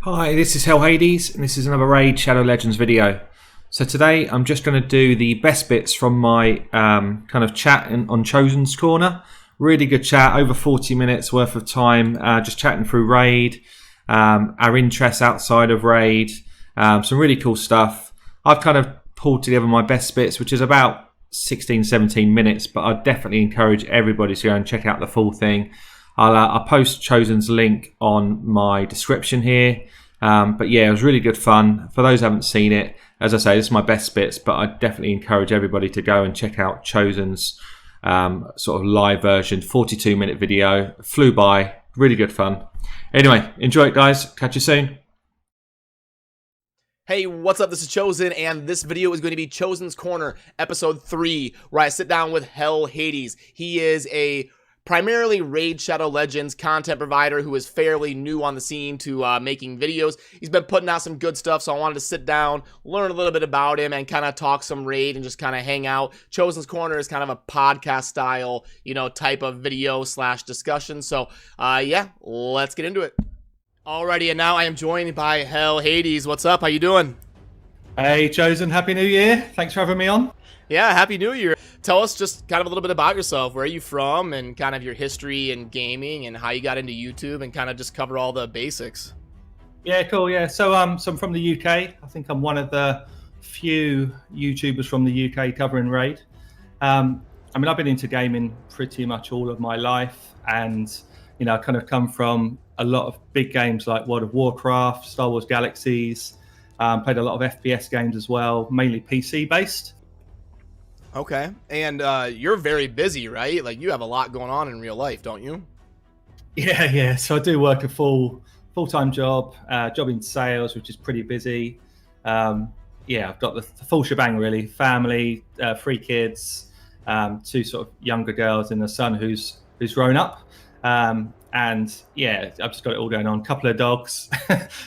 Hi, this is Hell Hades, and this is another Raid Shadow Legends video. So today I'm just going to do the best bits from my kind of chat on Chosen's Corner. Really good chat, over 40 minutes worth of time, just chatting through Raid, our interests outside of Raid, some really cool stuff. I've kind of pulled together my best bits, which is about 16, 17 minutes, but I'd definitely encourage everybody to go and check out the full thing. I'll post Chosen's link on my description here. But yeah, it was really good fun. For those who haven't seen it, as I say, this is my best bits, but I definitely encourage everybody to go and check out Chosen's sort of live version, 42-minute video. Flew by, really good fun. Anyway, enjoy it, guys. Catch you soon. Hey, what's up? This is Chosen, and this video is going to be Chosen's Corner, episode 3, where I sit down with Hell Hades. He is a primarily Raid Shadow Legends content provider who is fairly new on the scene to making videos. He's been putting out some good stuff, so I wanted to sit down, learn a little bit about him, and kind of talk some Raid and just kind of hang out. Chosen's Corner is kind of a podcast style, type of video / discussion. So, yeah, let's get into it. Alrighty, and now I am joined by Hell Hades. What's up? How you doing? Hey, Chosen. Happy New Year. Thanks for having me on. Yeah, Happy New Year. Tell us just kind of a little bit about yourself. Where are you from and kind of your history in gaming and how you got into YouTube and kind of just cover all the basics. Yeah, cool. Yeah. So I'm from the UK. I think I'm one of the few YouTubers from the UK covering Raid. I've been into gaming pretty much all of my life, and I kind of come from a lot of big games like World of Warcraft, Star Wars Galaxies, played a lot of FPS games as well, mainly PC based. Okay. And you're very busy, right? Like, you have a lot going on in real life, don't you? Yeah. So I do work a full-time job in sales, which is pretty busy. I've got the full shebang really. Family, 3 kids, 2 sort of younger girls, and a son who's grown up. And yeah, I've just got it all going on. A couple of dogs.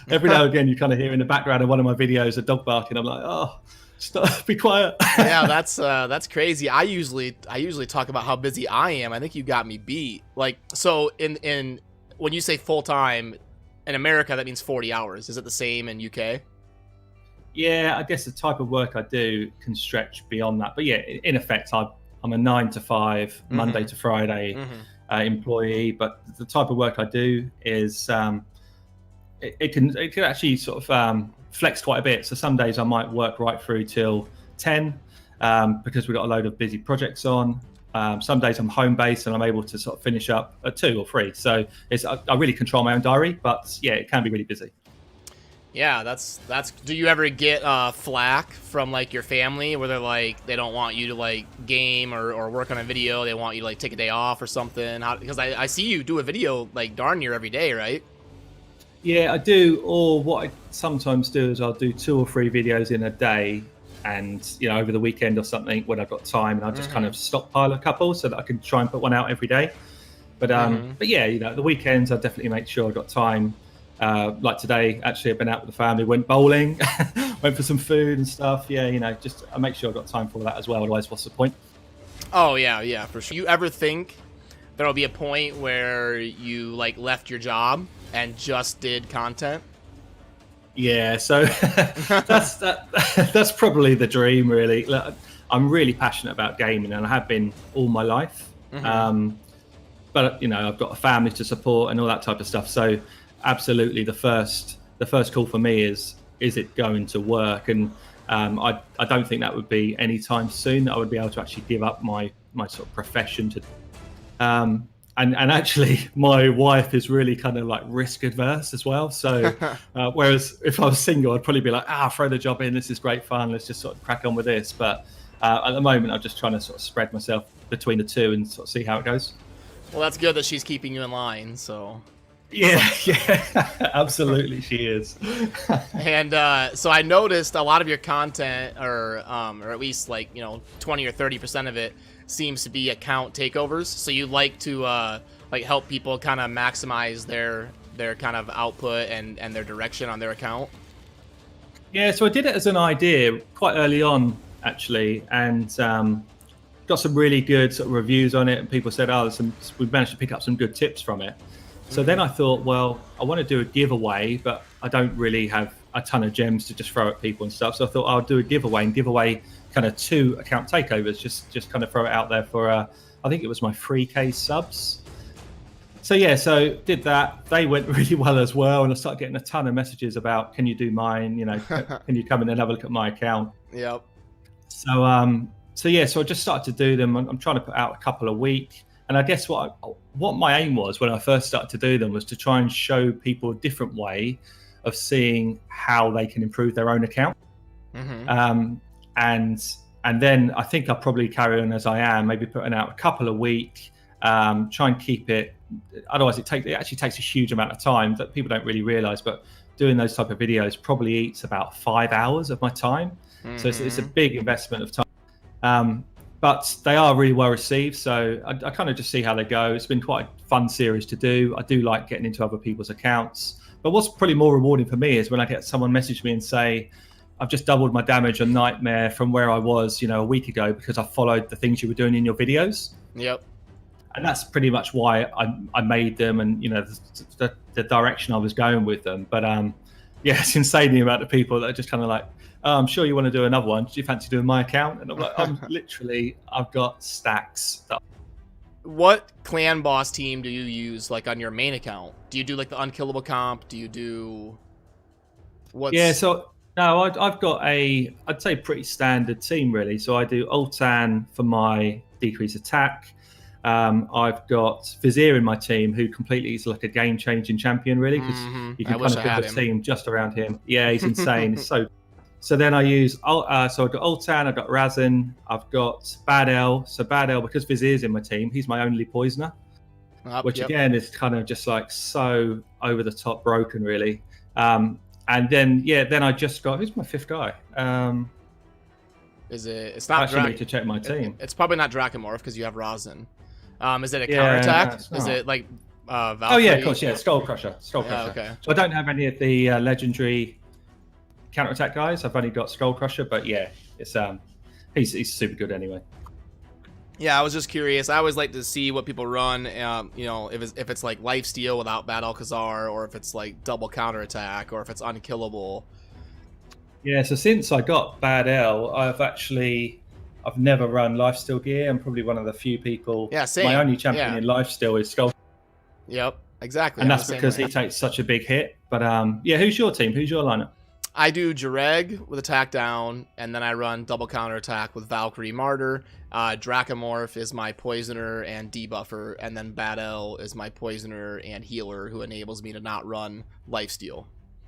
Every now and again, you kind of hear in the background of one of my videos a dog barking. I'm like, oh, stop, be quiet. Yeah, that's crazy. I usually talk about how busy I am. I think you got me beat. Like, so in when you say full time in America, that means 40 hours. Is it the same in UK? Yeah, I guess the type of work I do can stretch beyond that. But yeah, in effect, I'm a 9 to 5, Monday to Friday employee. But the type of work I do is it can actually sort of flex quite a bit. So some days I might work right through till 10 because we've got a load of busy projects on. Some days I'm home based and I'm able to sort of finish up at 2 or 3. So I really control my own diary, but yeah, it can be really busy. Yeah, that's. Do you ever get flack from like your family where they're like they don't want you to like game or work on a video? They want you to like take a day off or something? Because I see you do a video like darn near every day, right? Yeah, I do. Or what I sometimes do is I'll do 2 or 3 videos in a day, and over the weekend or something when I've got time, and I just kind of stockpile a couple so that I can try and put one out every day. But yeah, the weekends I definitely make sure I've got time. Like today, actually, I've been out with the family, went bowling, went for some food and stuff. Yeah, just I make sure I've got time for all that as well. Otherwise, what's the point? Oh yeah, for sure. You ever think there'll be a point where you like left your job and just did content? Yeah, so that's probably the dream, really. Look, I'm really passionate about gaming, and I have been all my life. But I've got a family to support and all that type of stuff. So absolutely, the first call for me is it going to work? And I don't think that would be anytime soon that I would be able to actually give up my sort of profession to. And actually, my wife is really kind of like risk adverse as well. So whereas if I was single, I'd probably be like, throw the job in. This is great fun. Let's just sort of crack on with this. But at the moment, I'm just trying to sort of spread myself between the two and sort of see how it goes. Well, that's good that she's keeping you in line. So. Yeah, absolutely, she is. And so I noticed a lot of your content, or at least like 20 or 30% of it, seems to be account takeovers. So you like to like help people kind of maximize their kind of output and their direction on their account. Yeah, so I did it as an idea quite early on, actually, and got some really good sort of reviews on it, and people said, "Oh, we managed to pick up some good tips from it." So then I thought, well, I want to do a giveaway, but I don't really have a ton of gems to just throw at people and stuff. So I thought I'll do a giveaway and give away kind of 2 account takeovers, just kind of throw it out there for, I think it was my 3K subs. So yeah, so did that. They went really well as well. And I started getting a ton of messages about, can you do mine? You know, can you come in and have a look at my account? Yep. So yeah, so I just started to do them. I'm trying to put out a couple a week. And I guess what my aim was when I first started to do them was to try and show people a different way of seeing how they can improve their own account. Mm-hmm. And then I think I'll probably carry on as I am, maybe putting out a couple a week, try and keep it. Otherwise, it actually takes a huge amount of time that people don't really realize. But doing those type of videos probably eats about 5 hours of my time. Mm-hmm. So it's a big investment of time. But they are really well received. So I kind of just see how they go. It's been quite a fun series to do. I do like getting into other people's accounts. But what's probably more rewarding for me is when I get someone message me and say, I've just doubled my damage on Nightmare from where I was, a week ago because I followed the things you were doing in your videos. Yep. And that's pretty much why I made them and, the direction I was going with them. But yeah, it's insane the amount of people that are just kind of like, oh, I'm sure you want to do another one. Do you fancy doing my account? And I'm like, I've got stacks. What clan boss team do you use like on your main account? Do you do like the unkillable comp? Do you do what's... Yeah, so no, I've got I'd say pretty standard team really. So I do Ultan for my decreased attack. I've got Vizier in my team, who completely is like a game-changing champion really, because you can kind of build a team just around him. Yeah, he's insane. So then I use, so I've got Ultan, I've got Razin, I've got Bad L. So Bad L, because Vizier's in my team, he's my only poisoner, which again is kind of just like so over the top broken really. And then I just got, who's my 5th guy? It's not I actually need to check my team. It's probably not Dracomorph because you have Razin. Is it a counterattack? Is it like Valkyrie? Oh yeah, of course, yeah, Skull Crusher. Okay. So I don't have any of the legendary counterattack guys. I've only got Skull Crusher, but yeah, it's he's super good anyway. Yeah, I was just curious. I always like to see what people run. If it's like lifesteal without Bad Alcazar, or if it's like double counterattack, or if it's unkillable. Yeah, so since I got Bad L, I've never run lifesteal gear. I'm probably one of the few people. Yeah, same. My only champion in lifesteal is Skull. Yep, exactly. And that's because he takes such a big hit. But yeah, who's your team? Who's your lineup? I do Jareg with attack down, and then I run double counterattack with Valkyrie Martyr. Dracomorph is my poisoner and debuffer, and then Bad L is my poisoner and healer, who enables me to not run lifesteal.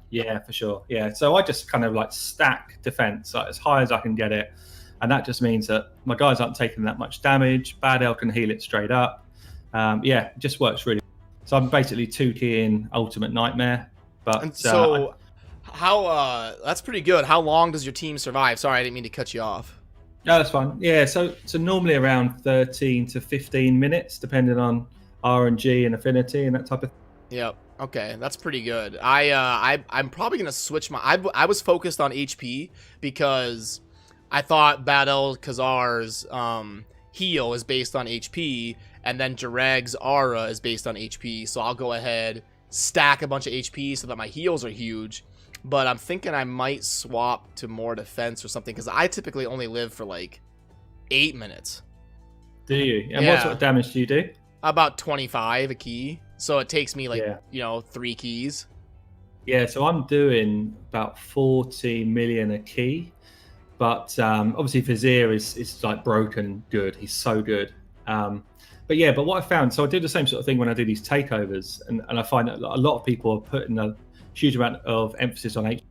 Yeah, for sure. Yeah, so I just kind of like stack defense like, as high as I can get it, and that just means that my guys aren't taking that much damage. Bad L can heal it straight up. Yeah, it just works really. So I'm basically 2-keying Ultimate Nightmare, but that's pretty good. How long does your team survive? Sorry, I didn't mean to cut you off. No, that's fine. Yeah, so normally around 13 to 15 minutes, depending on RNG and affinity and that type of thing. Yep. Okay, that's pretty good. I'm probably gonna switch my. I was focused on HP because I thought Bad Alcazar's heal is based on HP, and then Jareg's aura is based on HP. So I'll go ahead, stack a bunch of HP so that my heals are huge. But I'm thinking I might swap to more defense or something, because I typically only live for like 8 minutes. Do you? And what sort of damage do you do? About 25 a key. So it takes me like, 3 keys. Yeah, so I'm doing about 40 million a key. But obviously Vizier is like broken good. He's so good. But what I found, so I do the same sort of thing when I do these takeovers. And I find that a lot of people are putting a huge amount of emphasis on HP,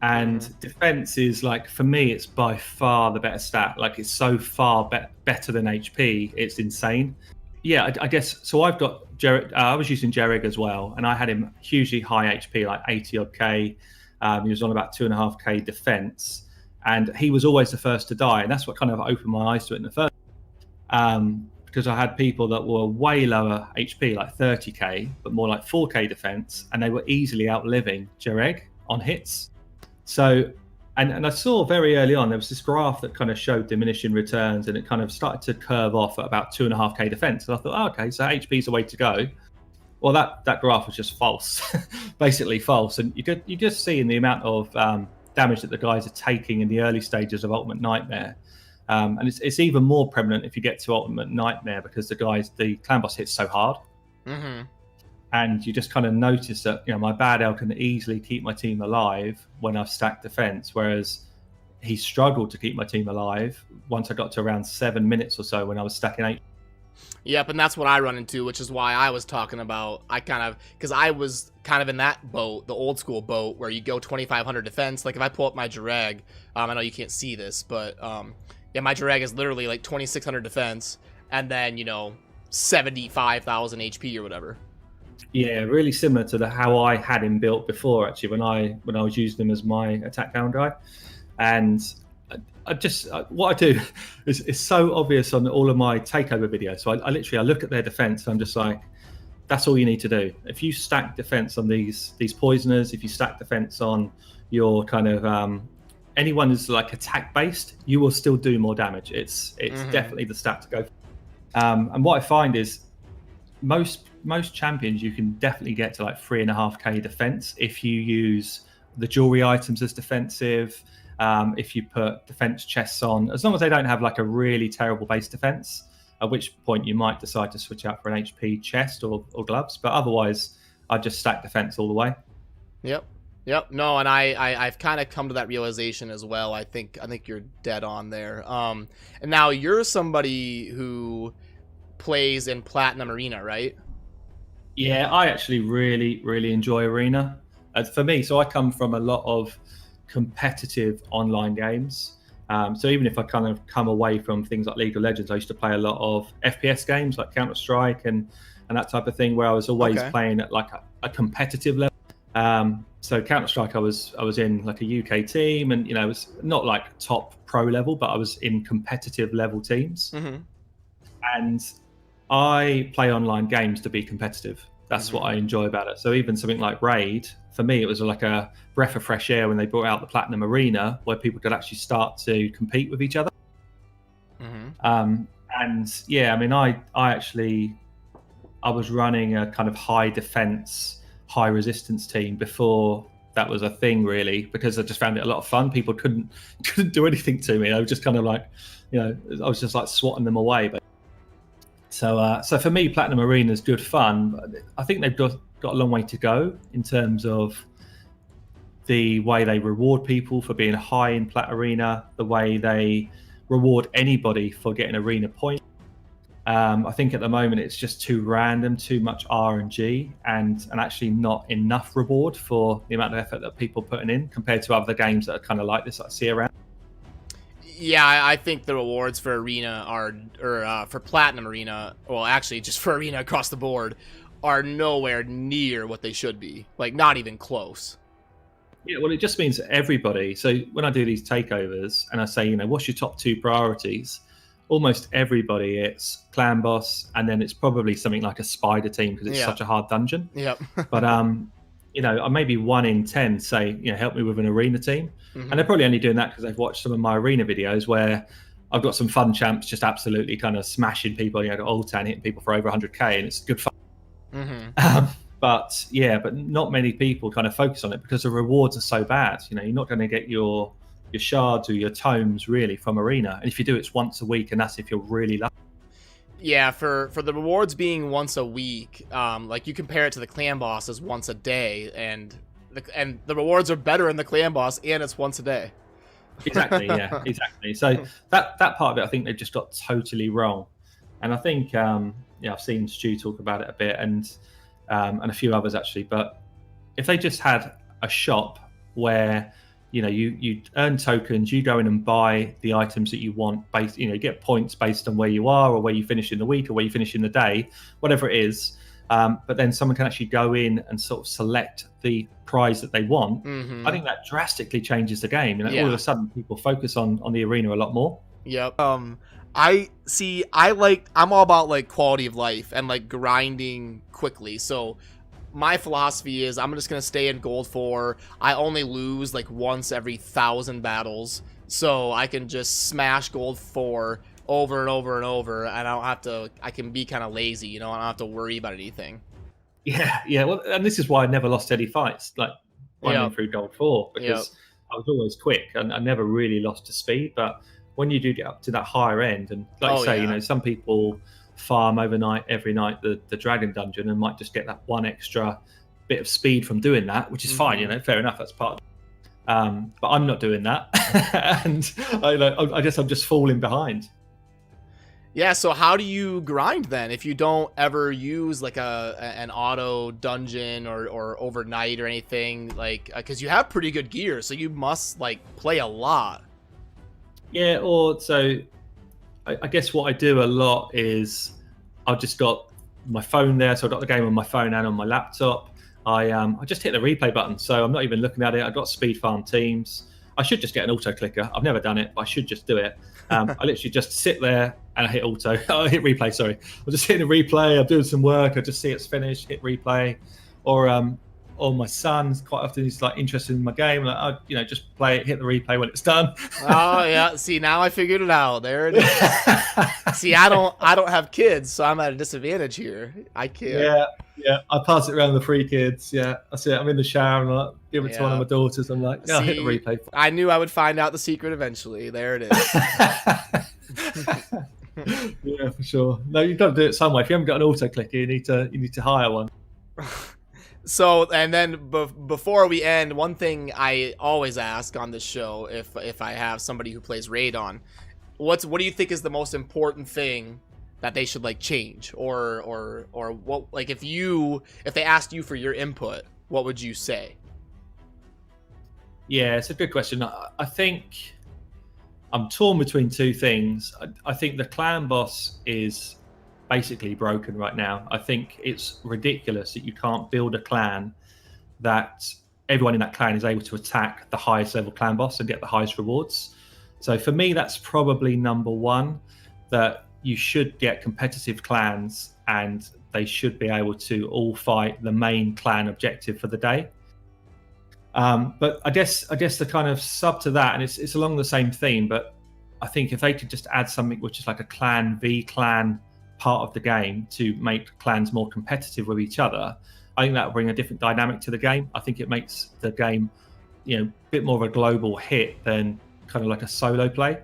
and defense is like, for me, it's by far the better stat. Like, it's so far better than HP, it's insane. Yeah, I guess so. I've got Jareg. I was using Jareg as well, and I had him hugely high HP, like 80 odd K. He was on about 2.5K defense, and he was always the first to die, and that's what kind of opened my eyes to it in the first. Because I had people that were way lower HP, like 30K, but more like 4K defense, and they were easily outliving Jareg on hits. So, and I saw very early on, there was this graph that kind of showed diminishing returns, and it kind of started to curve off at about 2.5K defense. And I thought, okay, so HP is the way to go. Well, that graph was just false, basically false. And you just see in the amount of damage that the guys are taking in the early stages of Ultimate Nightmare. And it's even more prevalent if you get to Ultimate Nightmare, because the clan boss hits so hard. Mm-hmm. And you just kind of notice that, you know, my bad elf can easily keep my team alive when I've stacked defense, whereas he struggled to keep my team alive once I got to around 7 minutes or so when I was stacking 8. Yep, and that's what I run into, which is why I was talking about, because I was kind of in that boat, the old school boat, where you go 2,500 defense. Like if I pull up my Jireg, I know you can't see this, but yeah, my Jireg is literally like 2,600 defense, and then, you know, 75,000 HP or whatever. Yeah, really similar to how I had him built before, actually, when I was using him as my attack down guy. And what I do is so obvious on all of my takeover videos. So I literally look at their defense and I'm just like, that's all you need to do. If you stack defense on these poisoners, if you stack defense on your kind of anyone who's like attack based, you will still do more damage. It's definitely the stat to go for. And what I find is most champions, you can definitely get to like 3.5k defense if you use the jewelry items as defensive. If you put defense chests on, as long as they don't have like a really terrible base defense, at which point you might decide to switch out for an HP chest or gloves. But otherwise, I just stack defense all the way. Yep. No, and I've kind of come to that realization as well. I think you're dead on there. And now you're somebody who plays in Platinum Arena, right? Yeah, I actually really enjoy Arena. For me, so I come from a lot of competitive online games. So even if I kind of come away from things like League of Legends, I used to play a lot of FPS games like Counter-Strike and that type of thing, where I was always playing at like a competitive level. So Counter-Strike, I was in like a UK team, and, you know, it was not like top pro level, but I was in competitive level teams. Mm-hmm. And I play online games to be competitive. That's what I enjoy about it. So even something like Raid, for me, it was like a breath of fresh air when they brought out the Platinum Arena, where people could actually start to compete with each other. Mm-hmm. And yeah, I mean, I was running a kind of high defense, high resistance team before that was a thing, really, because I just found it a lot of fun. People couldn't do anything to me. I was just kind of like, you know, I was just like swatting them away. But so for me, Platinum Arena is good fun. But I think they've got a long way to go in terms of the way they reward people for being high in Plat Arena, the way they reward anybody for getting arena points. I think at the moment it's just too random, too much RNG, and actually not enough reward for the amount of effort that people are putting in compared to other games that are kind of like this I see around. Yeah, I think the rewards for Arena for Platinum Arena, well, actually just for Arena across the board, are nowhere near what they should be. Like, not even close. Yeah, well, it just means that everybody. So when I do these takeovers and I say, you know, what's your top 2 priorities? Almost everybody, it's clan boss, and then it's probably something like a spider team because it's such a hard dungeon. Yep. But you know, maybe 1 in 10 say, you know, help me with an arena team, and they're probably only doing that because they've watched some of my arena videos where I've got some fun champs just absolutely kind of smashing people. You know, got Ultan hitting people for over 100k, and it's good fun. But yeah, but not many people kind of focus on it because the rewards are so bad. You know, you're not going to get your shards or your tomes really from Arena, and if you do, it's once a week, and that's if you're really lucky. Yeah, for the rewards being once a week, like you compare it to the clan boss as once a day, and the rewards are better in the clan boss, and it's once a day. Exactly, yeah, exactly. So that part of it, I think they've just got totally wrong, and I think yeah, I've seen Stu talk about it a bit, and a few others actually. But if they just had a shop where, you know, you earn tokens, you go in and buy the items that you want, based, you know, you get points based on where you are or where you finish in the week or where you finish in the day, whatever it is. But then someone can actually go in and sort of select the prize that they want. I think that drastically changes the game. You know, all of a sudden people focus on the arena a lot more. Yep. I'm all about like quality of life and like grinding quickly. So my philosophy is I'm just going to stay in gold 4. I only lose like once every 1,000 battles. So I can just smash gold 4 over and over and over. And I can be kind of lazy, you know, I don't have to worry about anything. Yeah. Well, and this is why I never lost any fights, like running through Gold 4, because I was always quick and I never really lost to speed. But when you do get up to that higher end, and like you say, you know, some people farm overnight every night the Dragon Dungeon and might just get that one extra bit of speed from doing that, which is fine, you know, fair enough, that's part of it. But I'm not doing that. And I guess I'm just falling behind. Yeah, so how do you grind then if you don't ever use like an auto dungeon or overnight or anything, like, because you have pretty good gear, so you must like play a lot. Yeah, or so I guess what I do a lot is I've just got my phone there, so I've got the game on my phone and on my laptop. I just hit the replay button, so I'm not even looking at it. I've got speed farm teams. I should just get an auto clicker. I've never done it, but I should just do it. I literally just sit there and I hit auto. I hit replay, sorry. I'm just hitting a replay. I'm doing some work. I just see it's finished, hit replay. Or my son's quite often he's like interested in my game. Like, oh, you know, just play it, hit the replay when it's done. Oh yeah. See, now I figured it out. There it is. See, I don't have kids, so I'm at a disadvantage here. I can't. Yeah. I pass it around the three kids. Yeah, that's it. I'm in the shower and I like, give it to one of my daughters. I'm like, yeah, I'll hit the replay. I knew I would find out the secret eventually. There it is. Yeah, for sure. No, you've got to do it some way. If you haven't got an auto clicker, you need to hire one. So, and then before we end, one thing I always ask on this show, if I have somebody who plays Raid on, what do you think is the most important thing that they should like change, or what, like if they asked you for your input, what would you say? Yeah, it's a good question. I think I'm torn between two things. I think the clan boss is basically broken right now. I think it's ridiculous that you can't build a clan that everyone in that clan is able to attack the highest level clan boss and get the highest rewards. So for me, that's probably number one, that you should get competitive clans and they should be able to all fight the main clan objective for the day. But I guess the kind of sub to that, and it's along the same theme, but I think if they could just add something which is like a clan v clan part of the game to make clans more competitive with each other, I think that will bring a different dynamic to the game. I think it makes the game, you know, a bit more of a global hit than kind of like a solo play.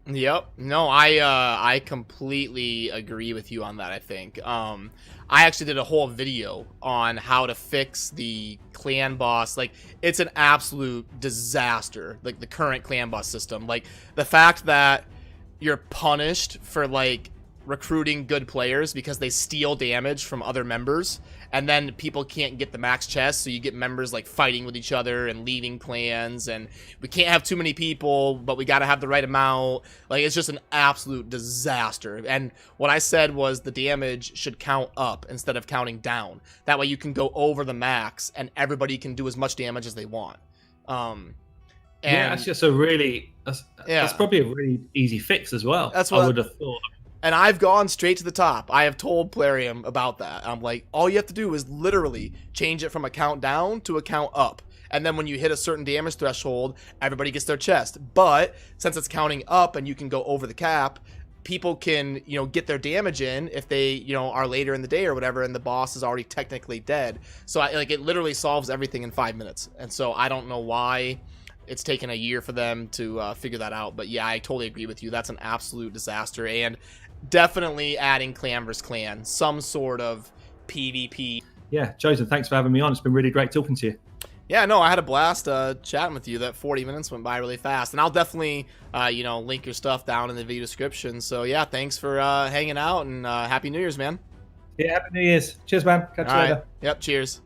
Yep. No, I completely agree with you on that. I think I actually did a whole video on how to fix the clan boss. Like, it's an absolute disaster, like the current clan boss system. Like, the fact that you're punished for like recruiting good players because they steal damage from other members, and then people can't get the max chest, so you get members like fighting with each other and leaving clans, and we can't have too many people, but we got to have the right amount. Like, it's just an absolute disaster. And what I said was the damage should count up instead of counting down. That way you can go over the max and everybody can do as much damage as they want. Yeah, that's just that's probably a really easy fix as well. That's what I would have thought. And I've gone straight to the top. I have told Plarium about that. I'm like, all you have to do is literally change it from a count down to a count up. And then when you hit a certain damage threshold, everybody gets their chest. But since it's counting up and you can go over the cap, people can, you know, get their damage in if they, you know, are later in the day or whatever, and the boss is already technically dead. So it literally solves everything in 5 minutes. And so I don't know why it's taken a year for them to figure that out. But yeah, I totally agree with you. That's an absolute disaster. And definitely adding clan versus clan, some sort of PvP. Yeah, Chosen, thanks for having me on. It's been really great talking to you. Yeah, no, I had a blast chatting with you. That 40 minutes went by really fast. And I'll definitely, you know, link your stuff down in the video description. So yeah, thanks for hanging out, and Happy New Year's, man. Yeah, Happy New Year's. Cheers, man. Catch you later. Yep, cheers.